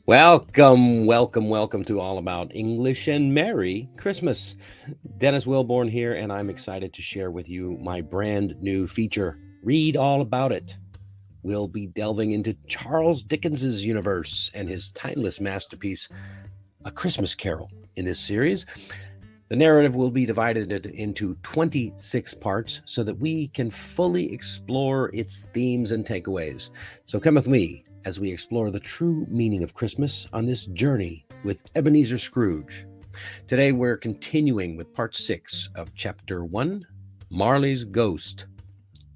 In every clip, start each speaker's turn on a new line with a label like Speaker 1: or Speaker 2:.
Speaker 1: Welcome to All About English and Merry Christmas. Dennis Wilborn here, and I'm excited to share with you my brand new feature, Read All About It. We'll be delving into Charles Dickens's universe and his timeless masterpiece, A Christmas Carol, in this series. The narrative will be divided into 26 parts so that we can fully explore its themes and takeaways. So come with me as we explore the true meaning of Christmas on this journey with Ebenezer Scrooge. Today we're continuing with part 6 of chapter 1, Marley's Ghost.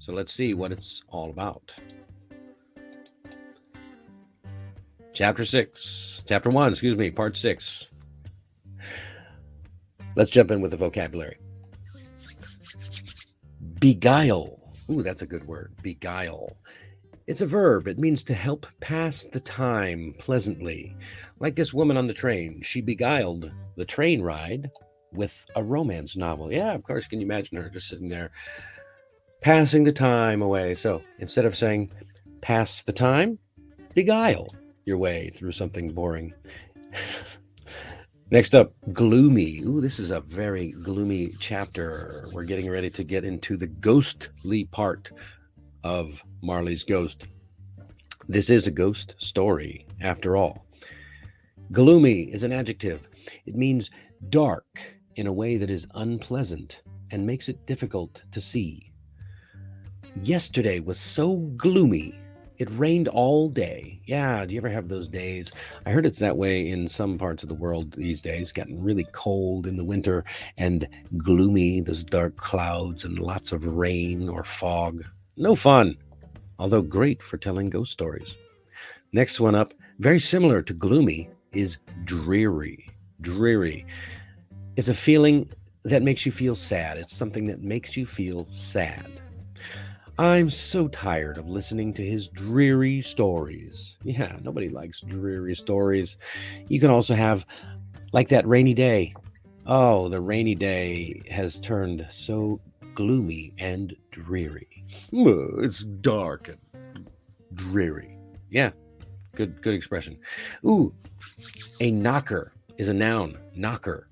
Speaker 1: So let's see what it's all about. Chapter 1, part 6. Let's jump in with the vocabulary. Beguile. Ooh, that's a good word. Beguile. It's a verb. It means to help pass the time pleasantly. Like this woman on the train. She beguiled the train ride with a romance novel. Yeah, of course. Can you imagine her just sitting there passing the time away? So instead of saying pass the time, beguile your way through something boring. Next up, gloomy. Ooh, this is a very gloomy chapter. We're getting ready to get into the ghostly part of Marley's Ghost. This is a ghost story, after all. Gloomy is an adjective. It means dark in a way that is unpleasant and makes it difficult to see. Yesterday was so gloomy. It rained all day. Yeah, do you ever have those days? I heard it's that way in some parts of the world these days, getting really cold in the winter and gloomy, those dark clouds and lots of rain or fog. No fun, although great for telling ghost stories. Next one up, very similar to gloomy, is dreary. Dreary. It's a feeling that makes you feel sad. It's something that makes you feel sad. I'm so tired of listening to his dreary stories. Yeah, nobody likes dreary stories. You can also have, like that rainy day. Oh, the rainy day has turned so gloomy and dreary. It's dark and dreary. Yeah, good expression. Ooh, a knocker is a noun, knocker.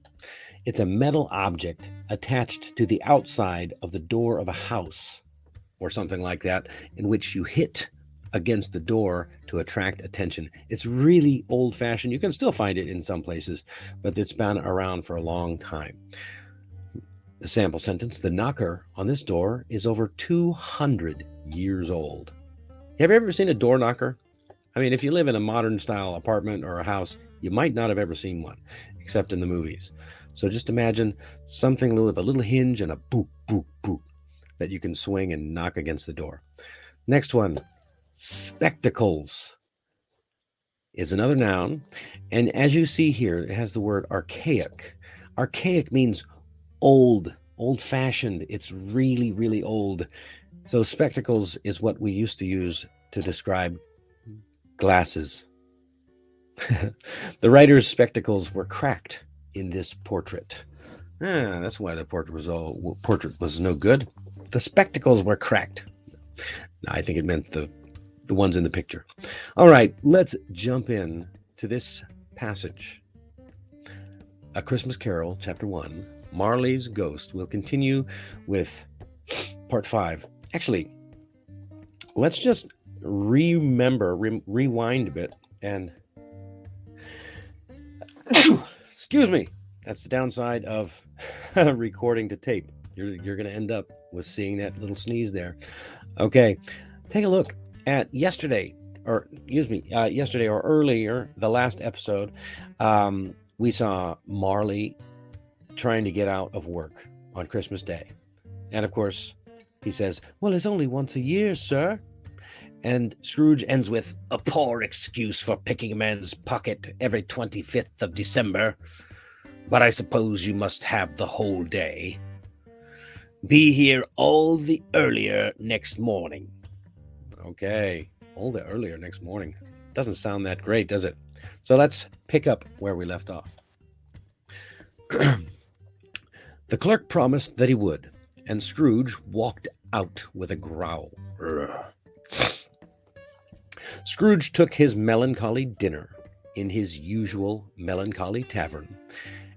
Speaker 1: It's a metal object attached to the outside of the door of a house or something like that, in which you hit against the door to attract attention. It's really old-fashioned. You can still find it in some places, but it's been around for a long time. The sample sentence, the knocker on this door is over 200 years old. Have you ever seen a door knocker? I mean, if you live in a modern-style apartment or a house, you might not have ever seen one, except in the movies. So just imagine something with a little hinge and a boop, boop, boop that you can swing and knock against the door. Next one, spectacles is another noun. And as you see here, it has the word archaic. Archaic means old, old-fashioned. It's really, really old. So spectacles is what we used to use to describe glasses. The writer's spectacles were cracked in this portrait. That's why the portrait was no good. The spectacles were cracked. I think it meant the ones in the picture. All right, let's jump in to this passage. A Christmas Carol, chapter 1, Marley's Ghost. We'll continue with part 5. Actually, let's just rewind a bit and excuse me. That's the downside of recording to tape. You're going to end up with seeing that little sneeze there. Okay, take a look at yesterday or earlier, the last episode. We saw Marley trying to get out of work on Christmas Day. And of course, he says, well, it's only once a year, sir. And Scrooge ends with, a poor excuse for picking a man's pocket every 25th of December. But I suppose you must have the whole day. Be here all the earlier next morning. Okay, all the earlier next morning. Doesn't sound that great, does it? So let's pick up where we left off. The clerk promised that he would, and Scrooge walked out with a growl. Scrooge took his melancholy dinner in his usual melancholy tavern,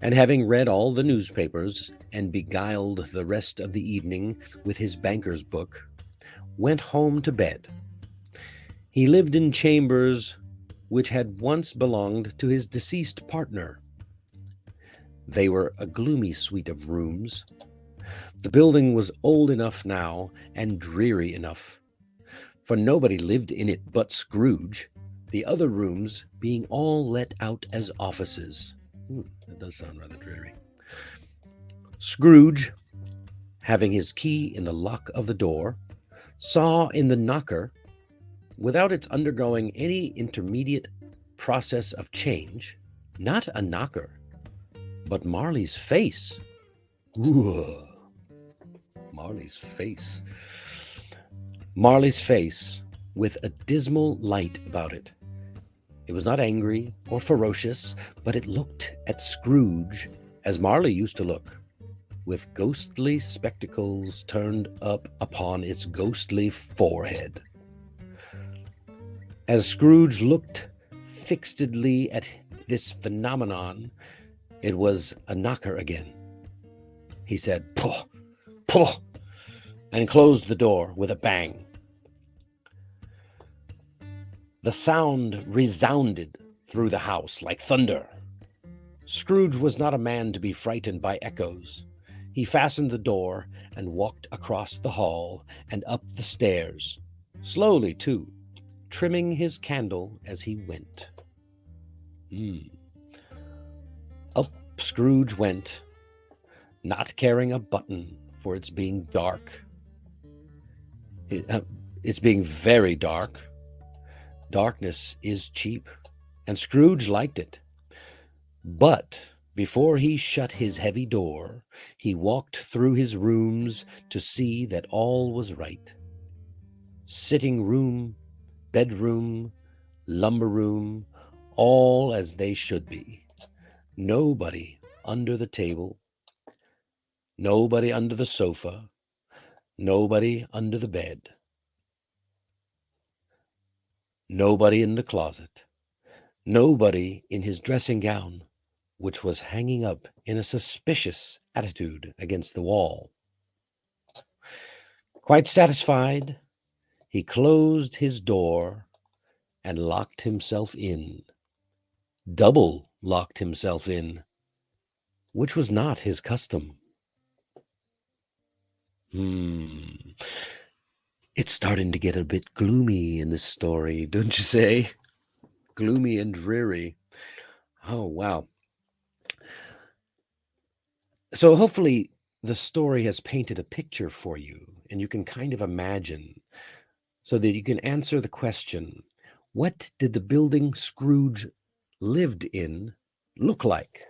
Speaker 1: and having read all the newspapers and beguiled the rest of the evening with his banker's book, went home to bed. He lived in chambers which had once belonged to his deceased partner. They were a gloomy suite of rooms. The building was old enough now and dreary enough, for nobody lived in it but Scrooge, the other rooms being all let out as offices. That does sound rather dreary. Scrooge, having his key in the lock of the door, saw in the knocker, without its undergoing any intermediate process of change, not a knocker, but Marley's face. Ooh, Marley's face. Marley's face, with a dismal light about it. It was not angry or ferocious, but it looked at Scrooge as Marley used to look, with ghostly spectacles turned up upon its ghostly forehead. As Scrooge looked fixedly at this phenomenon, it was a knocker again. He said, "Poh, poh," and closed the door with a bang. The sound resounded through the house like thunder. Scrooge was not a man to be frightened by echoes. He fastened the door and walked across the hall and up the stairs, slowly too, trimming his candle as he went. Up Scrooge went, not caring a button for its being dark. It's being very dark. Darkness is cheap, and Scrooge liked it. But before he shut his heavy door, he walked through his rooms to see that all was right. Sitting room, bedroom, lumber room, all as they should be. Nobody under the table, nobody under the sofa, nobody under the bed, nobody in the closet, nobody in his dressing gown, which was hanging up in a suspicious attitude against the wall. Quite satisfied, he closed his door and locked himself in. Double locked himself in, which was not his custom. It's starting to get a bit gloomy in this story, don't you say? Gloomy and dreary. Oh, wow. So hopefully the story has painted a picture for you, and you can kind of imagine, so that you can answer the question, what did the building Scrooge lived in look like?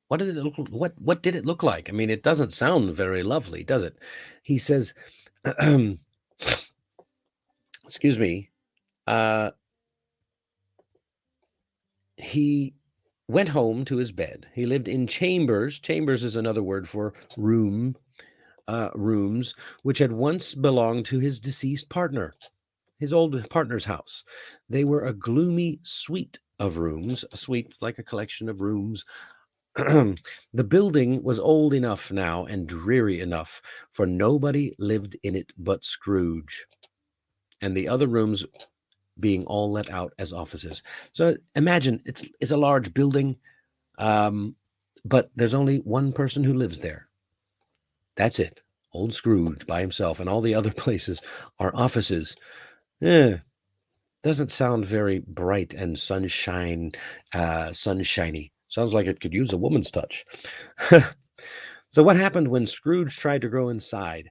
Speaker 1: What did it look like? I mean, it doesn't sound very lovely, does it? He says, excuse me, he went home to his bed. He lived in chambers. Chambers is another word for rooms, which had once belonged to his deceased partner, his old partner's house. They were a gloomy suite of rooms, a suite like a collection of rooms. The building was old enough now and dreary enough, for nobody lived in it but Scrooge, and the other rooms being all let out as offices. So imagine it's a large building, but there's only one person who lives there. That's it. Old Scrooge by himself, and all the other places are offices. Doesn't sound very bright and sunshiny. Sounds like it could use a woman's touch. So what happened when Scrooge tried to go inside?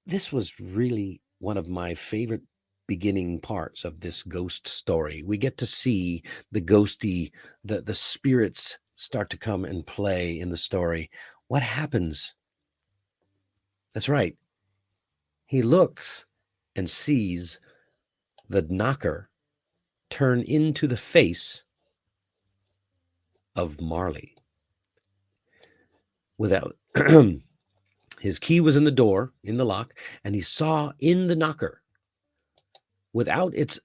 Speaker 1: This was really one of my favorite beginning parts of this ghost story. We get to see the ghosty, the spirits start to come and play in the story. What happens? That's right. He looks and sees the knocker turn into the face of Marley. Without his key was in the door, in the lock, and he saw in the knocker, without its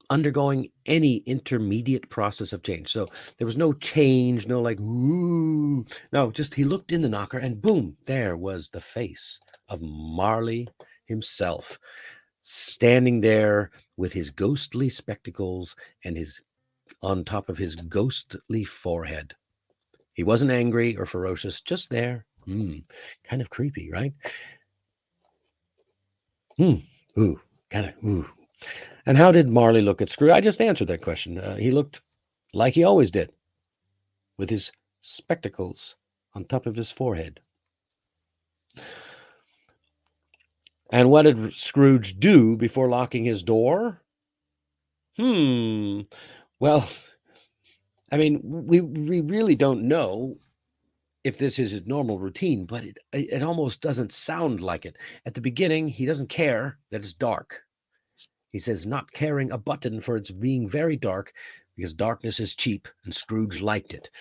Speaker 1: undergoing any intermediate process of change. So there was no change, no like, ooh. No, just he looked in the knocker and boom, there was the face of Marley himself, standing there with his ghostly spectacles and his on top of his ghostly forehead. He wasn't angry or ferocious, just there. Kind of creepy, right? Ooh, kind of, ooh. And how did Marley look at Scrooge? I just answered that question. He looked like he always did, with his spectacles on top of his forehead. And what did Scrooge do before locking his door? Well, I mean, we really don't know if this is his normal routine, but it almost doesn't sound like it. At the beginning, he doesn't care that it's dark. He says not caring a button for its being very dark because darkness is cheap, and Scrooge liked it.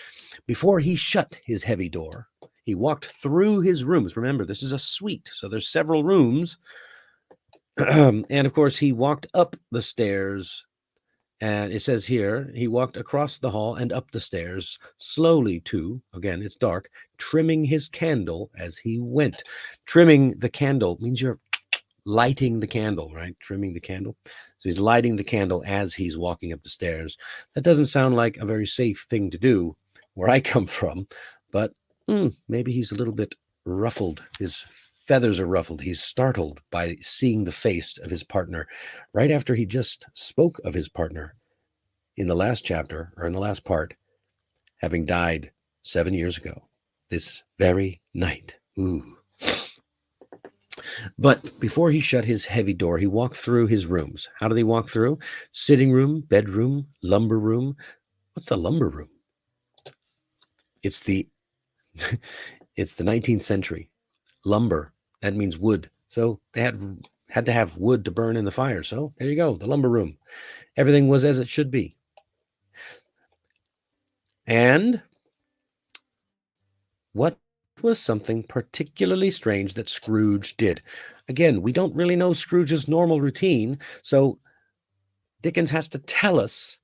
Speaker 1: Before he shut his heavy door, he walked through his rooms. Remember, this is a suite, so there's several rooms. And of course, he walked up the stairs. And it says here, he walked across the hall and up the stairs, slowly too. Again, it's dark, trimming his candle as he went. Trimming the candle means you're lighting the candle, right? Trimming the candle. So he's lighting the candle as he's walking up the stairs. That doesn't sound like a very safe thing to do where I come from, but maybe he's a little bit ruffled. His feathers are ruffled. He's startled by seeing the face of his partner right after he just spoke of his partner in the last chapter, or in the last part, having died 7 years ago, this very night. Ooh. But before he shut his heavy door, he walked through his rooms. How did he walk through? Sitting room, bedroom, lumber room. What's a lumber room? It's the it's the 19th century. Lumber, that means wood. So they had to have wood to burn in the fire. So there you go, the lumber room. Everything was as it should be. And what was something particularly strange that Scrooge did? Again, we don't really know Scrooge's normal routine, so Dickens has to tell us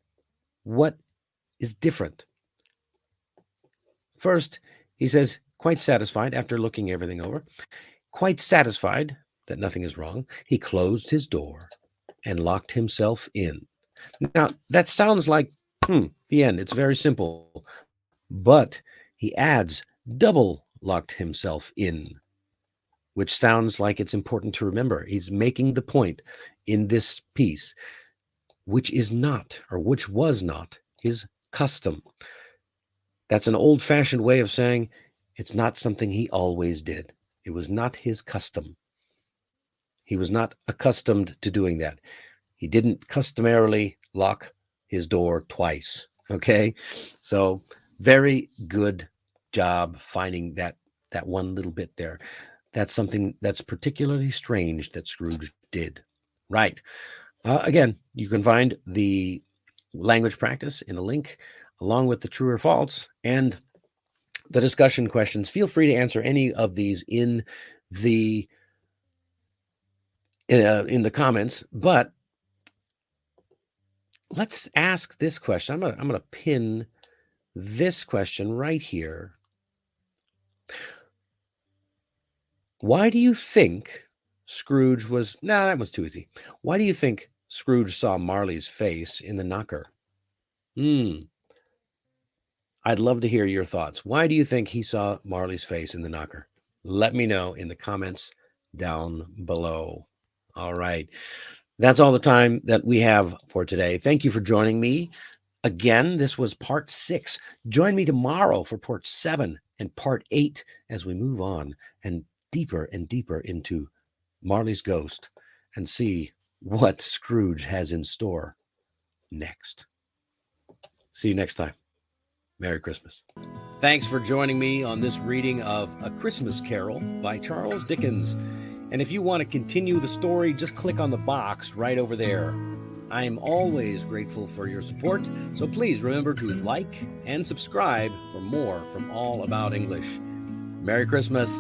Speaker 1: what is different. First, he says, quite satisfied after looking everything over, quite satisfied that nothing is wrong, he closed his door and locked himself in. Now, that sounds like the end. It's very simple. But he adds, double locked himself in, which sounds like it's important to remember. He's making the point in this piece, which is not, or which was not, his custom. That's an old-fashioned way of saying it's not something he always did. It was not his custom. He was not accustomed to doing that. He didn't customarily lock his door twice. Okay, so very good job finding that one little bit there. That's something that's particularly strange that Scrooge did. Right. Again, you can find the language practice in the link, along with the true or false and the discussion questions. Feel free to answer any of these in the comments, but let's ask this question. I'm gonna pin this question right here. Why do you think Scrooge was... No, that was too easy. Why do you think Scrooge saw Marley's face in the knocker? I'd love to hear your thoughts. Why do you think he saw Marley's face in the knocker? Let me know in the comments down below. All right. That's all the time that we have for today. Thank you for joining me. Again, this was part 6. Join me tomorrow for part 7 and part 8 as we move on and deeper into Marley's ghost and see what Scrooge has in store next. See you next time. Merry Christmas. Thanks for joining me on this reading of A Christmas Carol by Charles Dickens. And if you want to continue the story, just click on the box right over there. I am always grateful for your support, so please remember to like and subscribe for more from All About English. Merry Christmas.